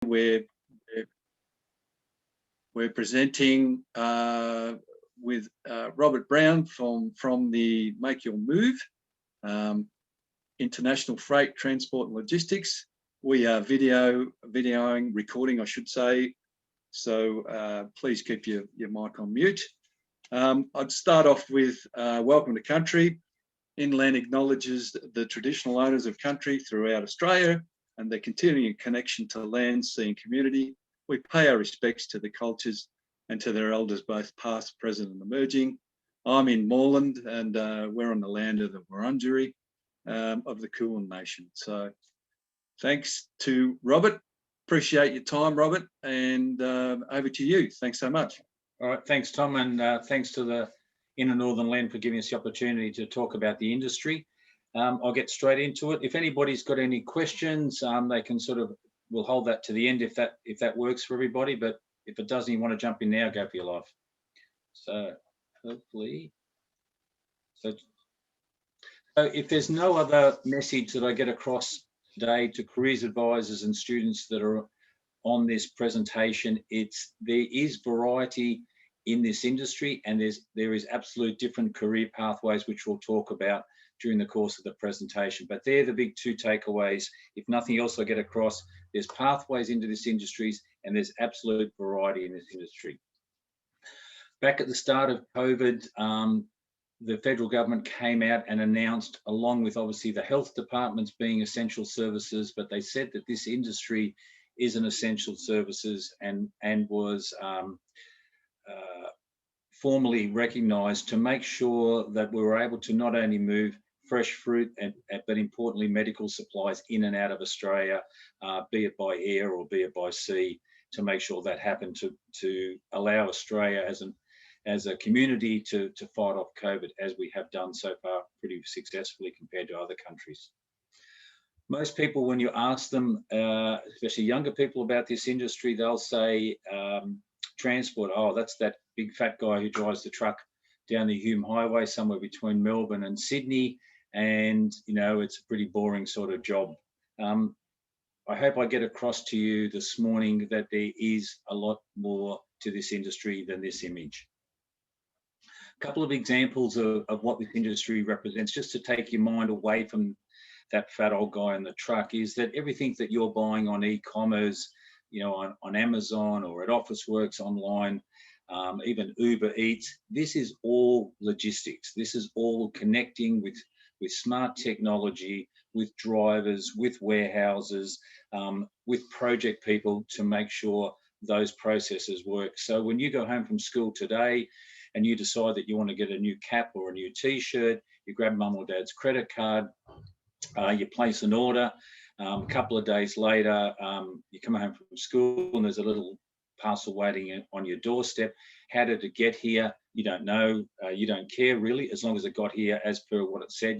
we're presenting with Robert Brown from the Make Your Move, International Freight Transport and Logistics. We are videoing, recording, I should say. So please keep your mic on mute. I'd start off with welcome to country. Inland acknowledges the traditional owners of country throughout Australia and their continuing connection to land, sea and community. We pay our respects to the cultures and to their elders, both past, present and emerging. I'm in Moreland and we're on the land of the Wurundjeri of the Kulin Nation. So thanks to Robert. Appreciate your time, Robert, and over to you. Thanks so much. All right, thanks, Tom, and thanks to the Inner Northern Land for giving us the opportunity to talk about the industry. I'll get straight into it. If anybody's got any questions, they can we'll hold that to the end if that works for everybody, but if it doesn't, you want to jump in now, go for your life. So hopefully, so if there's no other message that I get across today to careers advisors and students that are on this presentation, there is variety in this industry, and there is absolute different career pathways, which we'll talk about during the course of the presentation. But they're the big two takeaways. If nothing else I get across, there's pathways into this industry and there's absolute variety in this industry. Back at the start of COVID, the federal government came out and announced, along with obviously the health departments being essential services, but they said that this industry is an essential services and was formally recognised to make sure that we were able to not only move fresh fruit but importantly medical supplies in and out of Australia, be it by air or be it by sea, to make sure that happened to allow Australia as a community to fight off COVID, as we have done so far pretty successfully compared to other countries. Most people, when you ask them, especially younger people, about this industry, they'll say transport. Oh, that's that big fat guy who drives the truck down the Hume Highway somewhere between Melbourne and Sydney, and it's a pretty boring sort of job. I hope I get across to you this morning that there is a lot more to this industry than this image. A couple of examples of what this industry represents, just to take your mind away from that fat old guy in the truck, is that everything that you're buying on e-commerce, on Amazon or at Officeworks online, even Uber Eats, this is all logistics. This is all connecting with smart technology, with drivers, with warehouses, with project people to make sure those processes work. So when you go home from school today and you decide that you want to get a new cap or a new t-shirt, you grab mum or dad's credit card, you place an order. A couple of days later, you come home from school and there's a little parcel waiting on your doorstep. How did it get here? You don't know. You don't care really, as long as it got here as per what it said,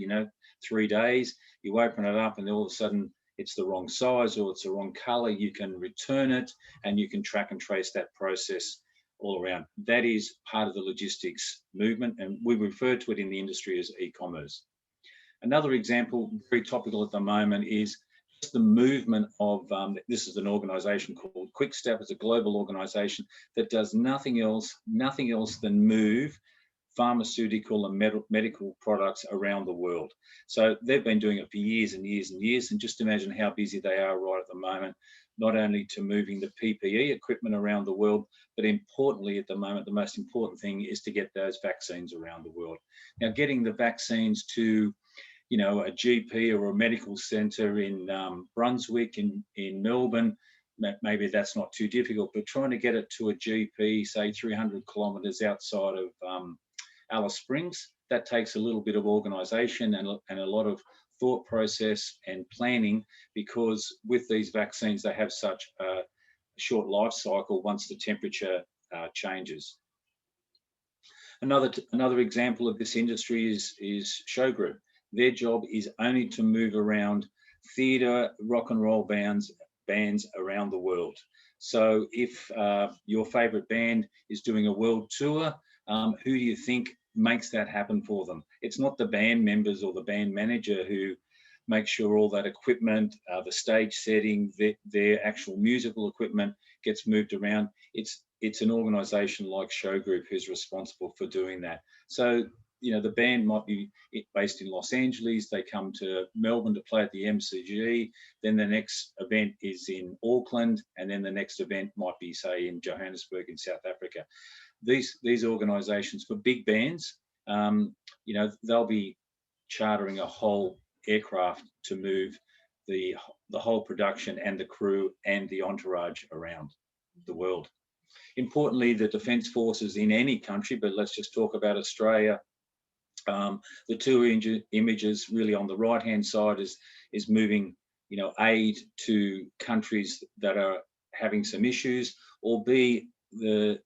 3 days. You open it up and all of a sudden it's the wrong size or it's the wrong color. You can return it and you can track and trace that process all around. That is part of the logistics movement, and we refer to it in the industry as e-commerce. Another example, very topical at the moment, is just the movement of, this is an organization called Quickstep. It's a global organization that does nothing else than move pharmaceutical and medical products around the world. So they've been doing it for years and years and years, and just imagine how busy they are right at the moment, not only to moving the PPE equipment around the world, but importantly at the moment, the most important thing is to get those vaccines around the world. Now, getting the vaccines to a GP or a medical centre in Brunswick, in Melbourne, maybe that's not too difficult, but trying to get it to a GP, say 300 kilometres outside of Alice Springs, that takes a little bit of organisation and a lot of thought process and planning, because with these vaccines, they have such a short life cycle once the temperature changes. Another example of this industry is show group. Their job is only to move around theatre, rock and roll bands around the world. So if your favourite band is doing a world tour, who do you think makes that happen for them? It's not the band members or the band manager who make sure all that equipment, the stage setting, their actual musical equipment gets moved around. It's an organisation like Show Group who's responsible for doing that. So, you know, the band might be based in Los Angeles. They come to Melbourne to play at the MCG. Then the next event is in Auckland, and then the next event might be, say, in Johannesburg in South Africa. These organisations for big bands, you know, they'll be chartering a whole aircraft to move the whole production and the crew and the entourage around the world. Importantly, the Defence Forces in any country, but let's just talk about Australia. The two images really on the right-hand side is moving, you know, aid to countries that are having some issues, or B, the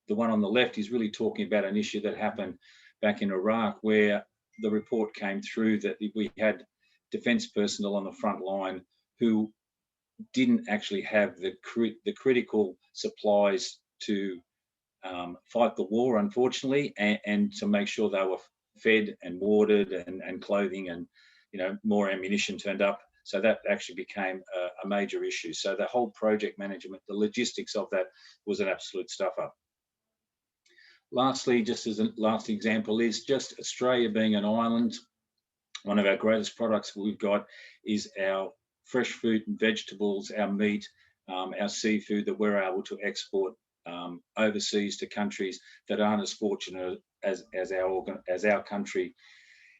one on the left is really talking about an issue that happened back in Iraq, where the report came through that we had defence personnel on the front line who didn't actually have the critical supplies to fight the war, unfortunately, and to make sure they were fed and watered and clothing, and, you know, more ammunition turned up. So that actually became a major issue. So the whole project management, the logistics of that was an absolute stuff up. Lastly, just as a last example, is just Australia being an island. One of our greatest products we've got is our fresh fruit and vegetables, our meat, our seafood that we're able to export overseas to countries that aren't as fortunate as our country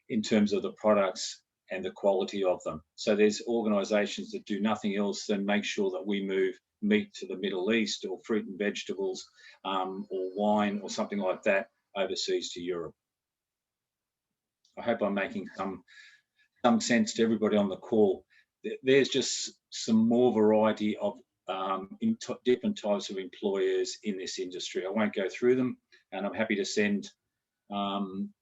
in terms of the products and the quality of them. So there's organisations that do nothing else than make sure that we move meat to the Middle East, or fruit and vegetables, or wine or something like that overseas to Europe. I hope I'm making some sense to everybody on the call. There's just some more variety of different types of employers in this industry. I won't go through them, and I'm happy to send Tom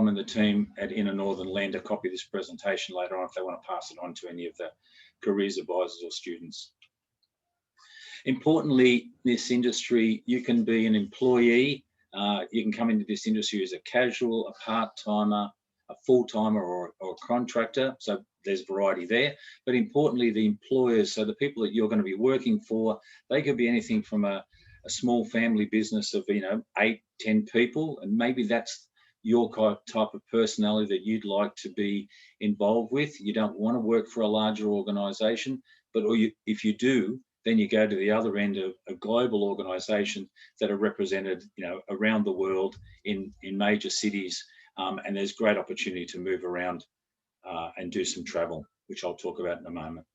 and the team at Inner Northern Land a copy of this presentation later on if they want to pass it on to any of the careers advisors or students. Importantly, this industry, you can be an employee, you can come into this industry as a casual, a part-timer, a full-timer, or a contractor. So there's variety there. But importantly, the employers, so the people that you're going to be working for, they could be anything from a small family business of, you know, 8, 10 people, and maybe that's your type of personality that you'd like to be involved with. You don't want to work for a larger organisation, but if you do, then you go to the other end of a global organisation that are represented, you know, around the world in major cities, and there's great opportunity to move around and do some travel, which I'll talk about in a moment.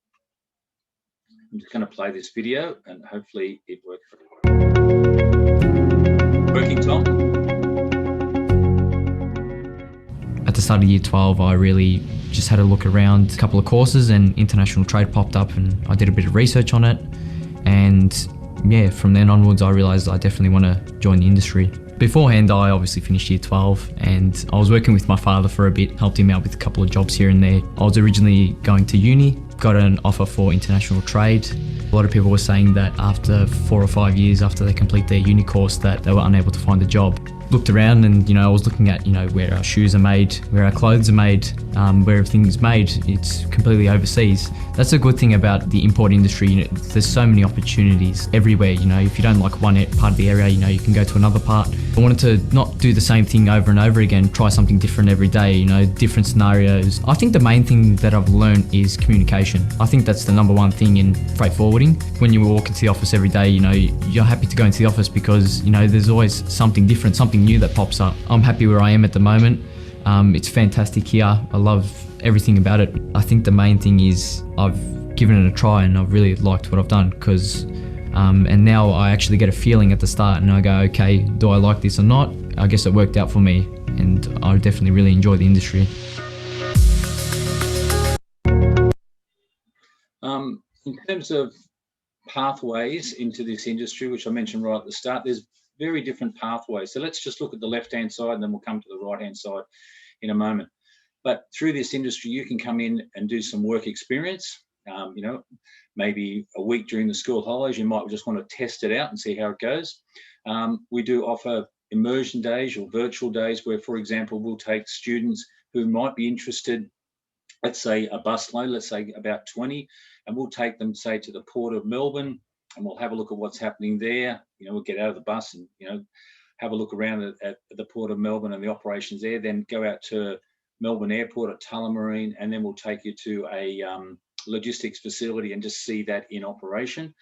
I'm just going to play this video, and hopefully it works for everyone. Working, Tom? At the start of year 12, I really just had a look around a couple of courses, and international trade popped up, and I did a bit of research on it. And yeah, from then onwards, I realised I definitely want to join the industry. Beforehand, I obviously finished year 12, and I was working with my father for a bit, helped him out with a couple of jobs here and there. I was originally going to uni, got an offer for international trade. A lot of people were saying that after 4 or 5 years after they complete their uni course that they were unable to find a job. Looked around, and, you know, I was looking at, you know, where our shoes are made, where our clothes are made, where everything is made. It's completely overseas. That's a good thing about the import industry. You know, there's so many opportunities everywhere. You know, if you don't like one part of the area, you know, you can go to another part. I wanted to not do the same thing over and over again, try something different every day, you know, different scenarios. I think the main thing that I've learned is communication. I think that's the #1 thing in freight forwarding. When you walk into the office every day, you know, you're happy to go into the office because, you know, there's always something different, something new that pops up. I'm happy where I am at the moment. It's fantastic here. I love everything about it. I think the main thing is I've given it a try, and I've really liked what I've done, because and now I actually get a feeling at the start, and I go, okay, do I like this or not? I guess it worked out for me, and I definitely really enjoy the industry. In terms of pathways into this industry, which I mentioned right at the start, there's very different pathways. So let's just look at the left-hand side, and then we'll come to the right-hand side in a moment. But through this industry, you can come in and do some work experience. You know, maybe a week during the school holidays, you might just want to test it out and see how it goes. We do offer immersion days or virtual days where, for example, we'll take students who might be interested let's say a busload, let's say about 20, and we'll take them, say, to the Port of Melbourne, and we'll have a look at what's happening there. We'll get out of the bus and, have a look around at the Port of Melbourne and the operations there, then go out to Melbourne Airport at Tullamarine, and then we'll take you to a logistics facility and just see that in operation.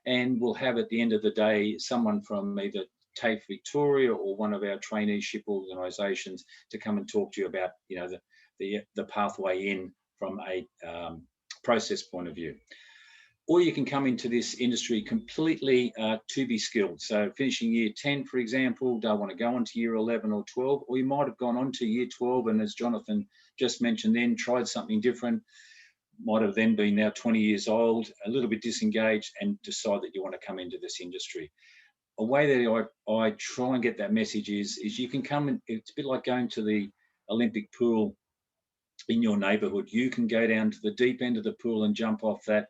And we'll have, at the end of the day, someone from either TAFE Victoria or one of our traineeship organisations to come and talk to you about, the pathway in from a process point of view. Or you can come into this industry completely to be skilled. So finishing year 10, for example, don't want to go on to year 11 or 12, or you might have gone on to year 12 and, as Jonathan just mentioned then, tried something different, might have then been now 20 years old, a little bit disengaged, and decide that you want to come into this industry. A way that I try and get that message is you can come and it's a bit like going to the Olympic pool in your neighbourhood. You can go down to the deep end of the pool and jump off that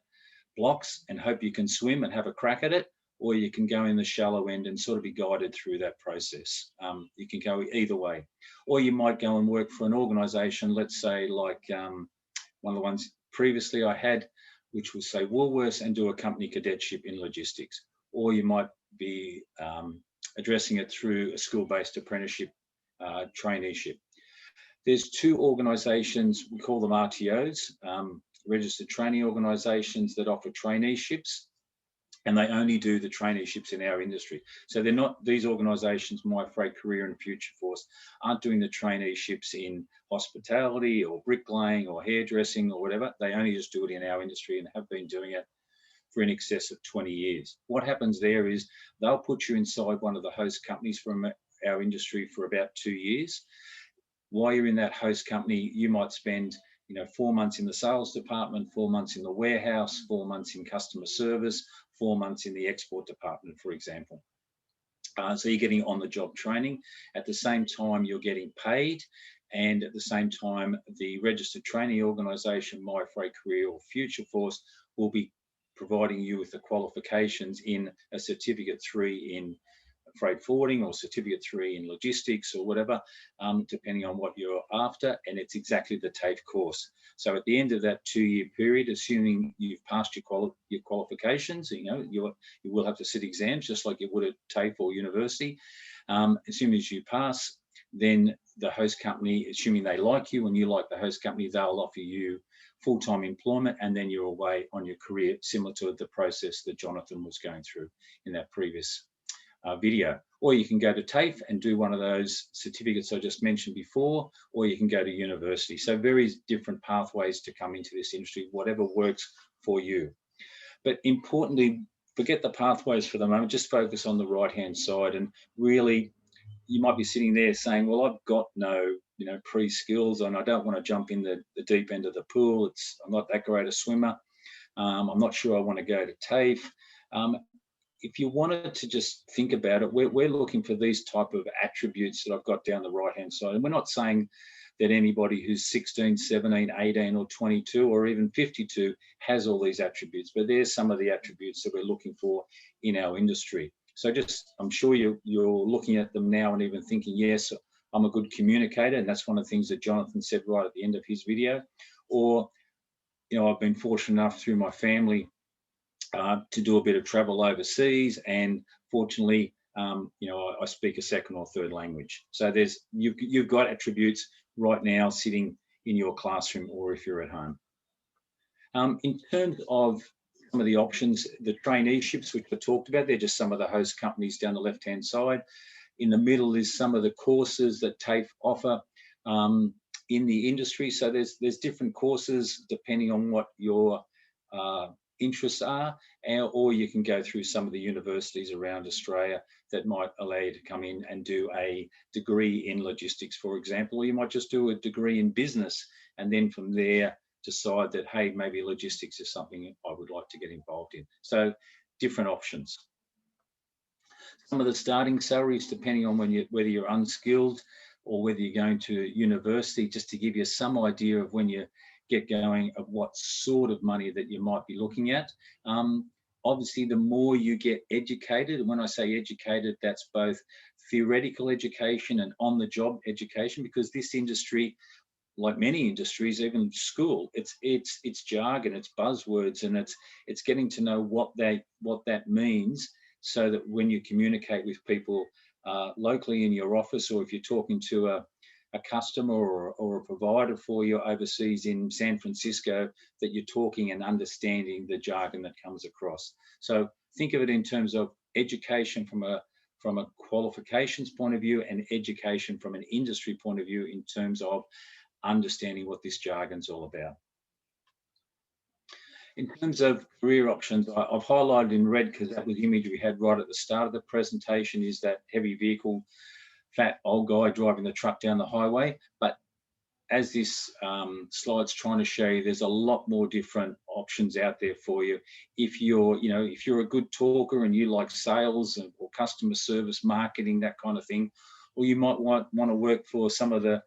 blocks and hope you can swim and have a crack at it, or you can go in the shallow end and sort of be guided through that process. You can go either way. Or you might go and work for an organisation, let's say like one of the ones previously I had, which was, say, Woolworths, and do a company cadetship in logistics. Or you might be addressing it through a school-based apprenticeship traineeship. There's two organisations, we call them RTOs, registered training organisations, that offer traineeships, and they only do the traineeships in our industry. So they're not, these organisations, My Freight Career and Future Force, aren't doing the traineeships in hospitality or bricklaying or hairdressing or whatever. They only just do it in our industry and have been doing it for in excess of 20 years. What happens there is they'll put you inside one of the host companies from our industry for about 2 years. While you're in that host company, you might spend 4 months in the sales department, 4 months in the warehouse, 4 months in customer service, 4 months in the export department, for example. So you're getting on-the-job training. At the same time, you're getting paid. And at the same time, the registered training organisation, My Freight Career or Future Force, will be providing you with the qualifications in a Certificate 3 in freight forwarding or Certificate 3 in logistics or whatever, depending on what you're after, and it's exactly the TAFE course. So at the end of that 2-year period, assuming you've passed your qualifications, you will have to sit exams just like you would at TAFE or university. As soon as you pass, then the host company, assuming they like you and you like the host company, they'll offer you full-time employment, and then you're away on your career, similar to the process that Jonathan was going through in that previous video. Or you can go to TAFE and do one of those certificates I just mentioned before, or you can go to university. So very different pathways to come into this industry, whatever works for you. But importantly, forget the pathways for the moment, just focus on the right-hand side. And really, you might be sitting there saying, well, I've got no pre-skills, and I don't want to jump in the deep end of the pool. I'm not that great a swimmer. I'm not sure I want to go to TAFE. If you wanted to just think about it, we're looking for these type of attributes that I've got down the right-hand side. And we're not saying that anybody who's 16, 17, 18 or 22 or even 52 has all these attributes, but there's some of the attributes that we're looking for in our industry. So I'm sure you're looking at them now and even thinking, yes, I'm a good communicator. And that's one of the things that Jonathan said right at the end of his video. Or, I've been fortunate enough through my family to do a bit of travel overseas, and fortunately, I speak a second or third language. So you've got attributes right now sitting in your classroom, or if you're at home. In terms of some of the options, the traineeships, which we talked about, they're just some of the host companies down the left-hand side. In the middle is some of the courses that TAFE offer in the industry. So there's different courses depending on what your interests are, or you can go through some of the universities around Australia that might allow you to come in and do a degree in logistics, for example, or you might just do a degree in business, and then from there decide that, hey, maybe logistics is something I would like to get involved in. So different options. Some of the starting salaries, depending on whether you're unskilled or whether you're going to university, just to give you some idea of when you get going of what sort of money that you might be looking at. Obviously, the more you get educated, and when I say educated, that's both theoretical education and on-the-job education, because this industry like many industries, even school, it's jargon, it's buzzwords, and it's getting to know what that means, so that when you communicate with people locally in your office, or if you're talking to a customer or a provider for you overseas in San Francisco, that you're talking and understanding the jargon that comes across. So think of it in terms of education from a qualifications point of view, and education from an industry point of view in terms of understanding what this jargon's all about. In terms of career options, I've highlighted in red, because that was the image we had right at the start of the presentation, is that heavy vehicle, fat old guy driving the truck down the highway. But as this slide's trying to show you, there's a lot more different options out there for you. If you're a good talker and you like sales or customer service, marketing, that kind of thing, or you might want to work for some of the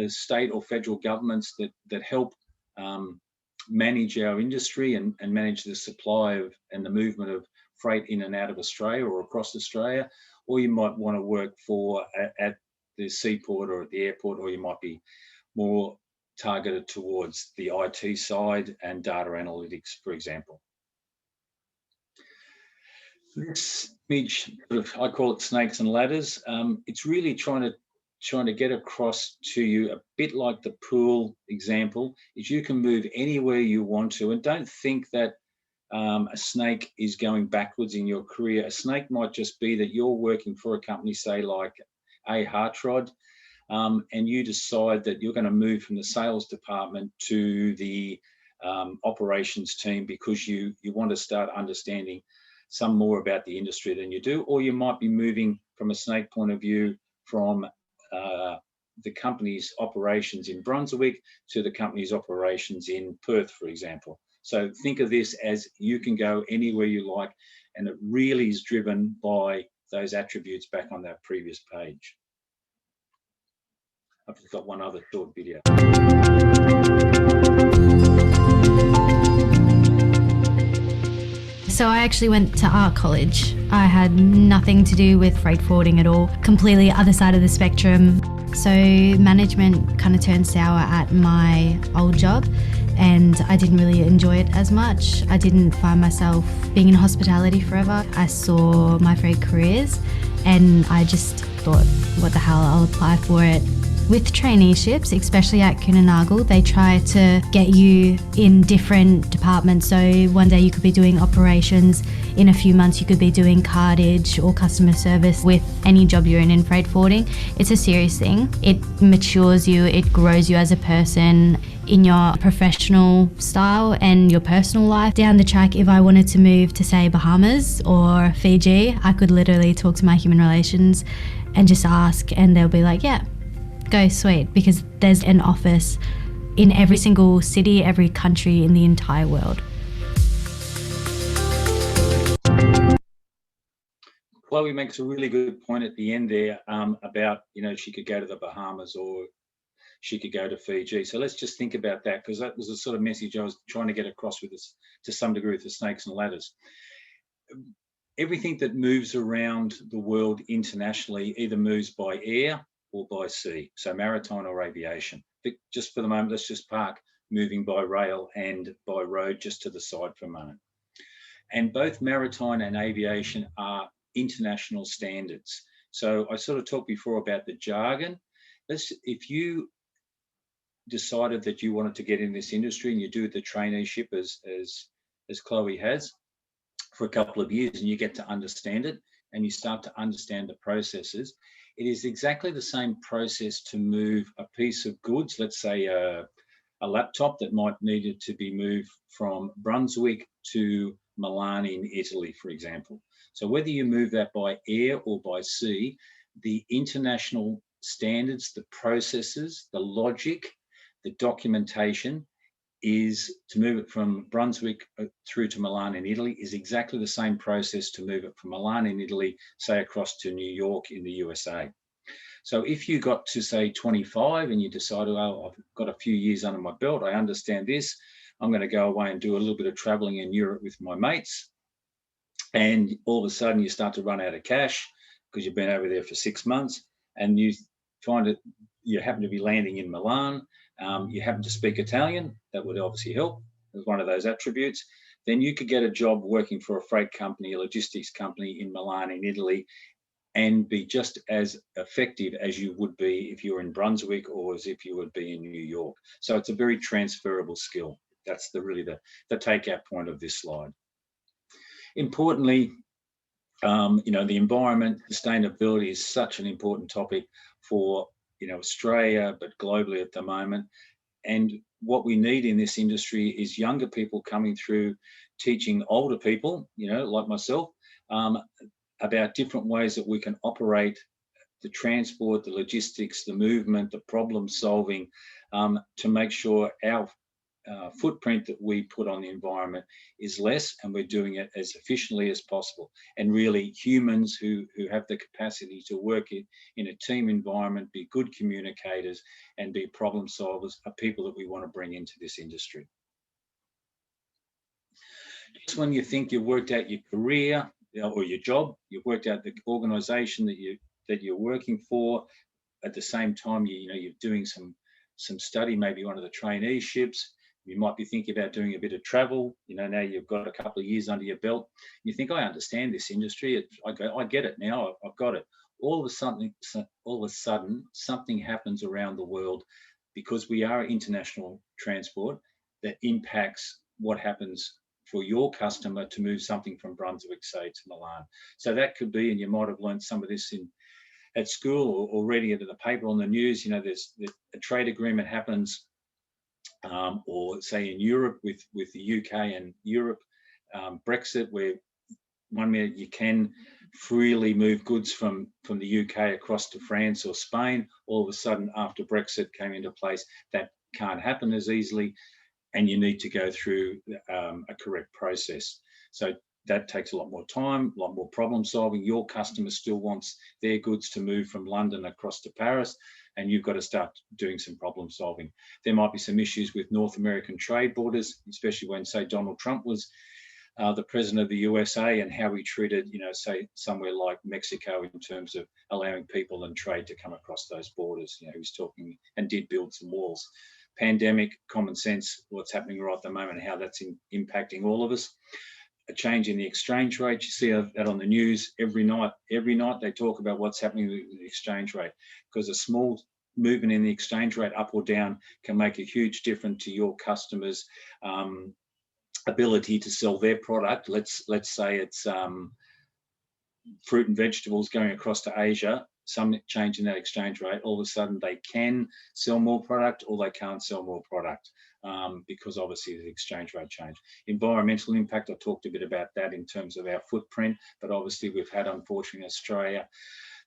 state or federal governments that help manage our industry and manage the supply of and the movement of freight in and out of Australia or across Australia, or you might want to work for at the seaport or at the airport, or you might be more targeted towards the IT side and data analytics, for example. This image, I call it snakes and ladders. It's really trying to get across to you, a bit like the pool example, is you can move anywhere you want to, and don't think that a snake is going backwards in your career. A snake might just be that you're working for a company, say like A. Hartrod, and you decide that you're going to move from the sales department to the operations team because you want to start understanding some more about the industry than you do. Or you might be moving from a snake point of view from the company's operations in Brunswick to the company's operations in Perth, for example. So think of this as you can go anywhere you like, and it really is driven by those attributes back on that previous page. I've just got one other short video. So I actually went to art college. I had nothing to do with freight forwarding at all, completely other side of the spectrum. So management kind of turned sour at my old job, and I didn't really enjoy it as much. I didn't find myself being in hospitality forever. I saw my freight careers and I just thought, what the hell, I'll apply for it. With traineeships, especially at Kuehne+Nagel, they try to get you in different departments. So one day you could be doing operations, in a few months you could be doing cartage or customer service. With any job you're in freight forwarding, it's a serious thing. It matures you, it grows you as a person in your professional style and your personal life. Down the track, if I wanted to move to, say, Bahamas or Fiji, I could literally talk to my human relations and just ask, and they'll be like, yeah, go, sweet, because there's an office in every single city, every country in the entire world. Chloe makes a really good point at the end there about, she could go to the Bahamas or she could go to Fiji. So let's just think about that, because that was the sort of message I was trying to get across with this to some degree with the snakes and ladders. Everything that moves around the world internationally either moves by air or by sea, so maritime or aviation. But just for the moment, let's just park moving by rail and by road just to the side for a moment. And both maritime and aviation are international standards. So I sort of talked before about the jargon. If you decided that you wanted to get in this industry and you do the traineeship as Chloe has for a couple of years, and you get to understand it and you start to understand the processes, it is exactly the same process to move a piece of goods, let's say a laptop that might needed to be moved from Brunswick to Milan in Italy, for example. So whether you move that by air or by sea, the international standards, the processes, the logic, the documentation is to move it from Brunswick through to Milan in Italy is exactly the same process to move it from Milan in Italy, say across to New York in the USA. So if you got to, say, 25 and you decided, oh, I've got a few years under my belt, I understand this, I'm going to go away and do a little bit of traveling in Europe with my mates, and all of a sudden you start to run out of cash because you've been over there for 6 months, and you find it, you happen to be landing in Milan, you happen to speak Italian, that would obviously help as one of those attributes. Then you could get a job working for a freight company, a logistics company in Milan in Italy, and be just as effective as you would be if you were in Brunswick or as if you would be in New York. So it's a very transferable skill. That's really the takeout point of this slide. Importantly, the environment, sustainability is such an important topic for Australia, but globally at the moment. And what we need in this industry is younger people coming through, teaching older people, like myself, about different ways that we can operate the transport, the logistics, the movement, the problem solving, to make sure our footprint that we put on the environment is less, and we're doing it as efficiently as possible. And really, humans who have the capacity to work in a team environment, be good communicators and be problem solvers, are people that we want to bring into this industry. Just when you think you've worked out your career or your job, you've worked out the organization that you're working for, at the same time you're doing some study, maybe one of the traineeships. You might be thinking about doing a bit of travel. Now you've got a couple of years under your belt. You think, I understand this industry. I get it now. I've got it. All of a sudden, something happens around the world, because we are international transport, that impacts what happens for your customer to move something from Brunswick, say, to Milan. So that could be, and you might have learned some of this at school or reading it in the paper, on the news. There's a trade agreement happens, or say in Europe with the UK and Europe, Brexit, where 1 minute you can freely move goods from the UK across to France or Spain. All of a sudden, after Brexit came into place, that can't happen as easily, and you need to go through a correct process. So that takes a lot more time, a lot more problem solving. Your customer still wants their goods to move from London across to Paris, and you've got to start doing some problem solving. There might be some issues with North American trade borders, especially when, say, Donald Trump was the president of the USA, and how he treated, say, somewhere like Mexico in terms of allowing people and trade to come across those borders. He was talking and did build some walls. Pandemic, common sense, what's happening right at the moment, how that's impacting all of us. A change in the exchange rate. You see that on the news every night. Every night they talk about what's happening with the exchange rate, because a small movement in the exchange rate up or down can make a huge difference to your customers' ability to sell their product. Let's say it's fruit and vegetables going across to Asia. Some change in that exchange rate, all of a sudden they can sell more product or they can't sell more product, because obviously the exchange rate change. Environmental impact, I talked a bit about that in terms of our footprint, but obviously we've had, unfortunately, in Australia,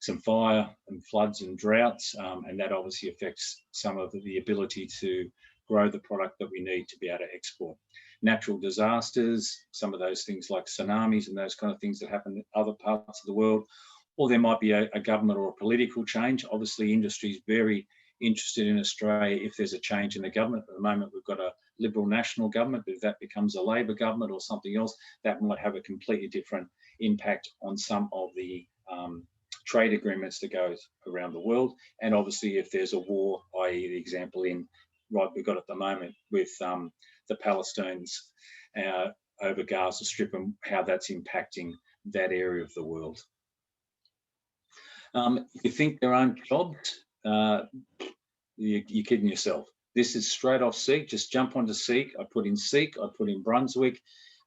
some fire and floods and droughts, and that obviously affects some of the ability to grow the product that we need to be able to export. Natural disasters, some of those things like tsunamis and those kind of things that happen in other parts of the world. Or there might be a government or a political change. Obviously, industry is very interested in Australia if there's a change in the government. At the moment, we've got a Liberal national government, but if that becomes a Labor government or something else, that might have a completely different impact on some of the trade agreements that go around the world. And obviously, if there's a war, i.e. the example we've got at the moment with the Palestinians over Gaza Strip, and how that's impacting that area of the world. If you think there aren't jobs, you're kidding yourself. This is straight off Seek. Just jump onto Seek. I put in Seek, I put in Brunswick,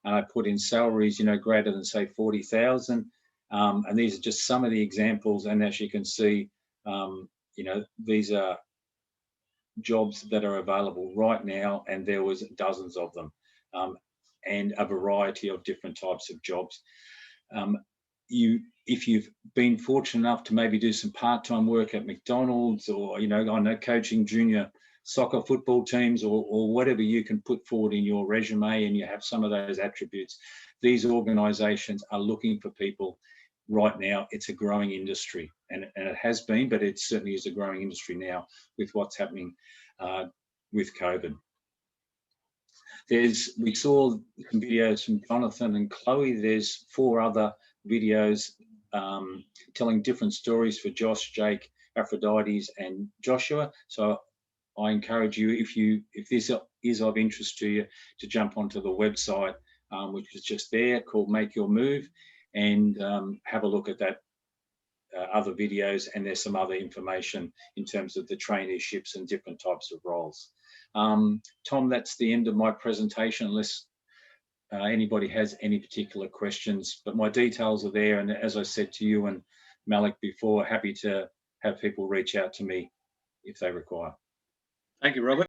and I put in salaries, greater than, say, 40,000. And these are just some of the examples. And as you can see, these are jobs that are available right now, and there was dozens of them, and a variety of different types of jobs. If you've been fortunate enough to maybe do some part-time work at McDonald's, or I know coaching junior soccer football teams, or whatever you can put forward in your resume, and you have some of those attributes, these organizations are looking for people right now. It's a growing industry, and it has been, but it certainly is a growing industry now with what's happening with COVID. We saw some videos from Jonathan and Chloe. There's 4 other videos telling different stories for Josh, Jake, Aphrodite, and Joshua. So I encourage you, if this is of interest to you, to jump onto the website, which is just there, called Make Your Move, and have a look at that other videos, and there's some other information in terms of the traineeships and different types of roles. Tom, that's the end of my presentation, unless anybody has any particular questions, but my details are there, and as I said to you and Malik before, happy to have people reach out to me if they require. Thank you, Robert.